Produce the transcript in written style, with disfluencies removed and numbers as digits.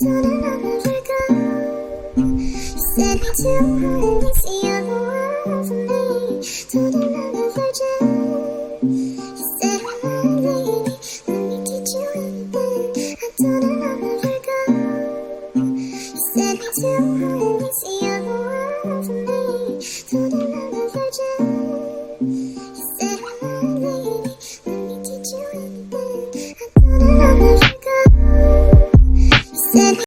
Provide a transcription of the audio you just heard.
Don't remember go. You said me too hard and see other world for me. Told another virgin. You said when I'm leaving, let me teach you anything. I don't remember go. You said me too hard.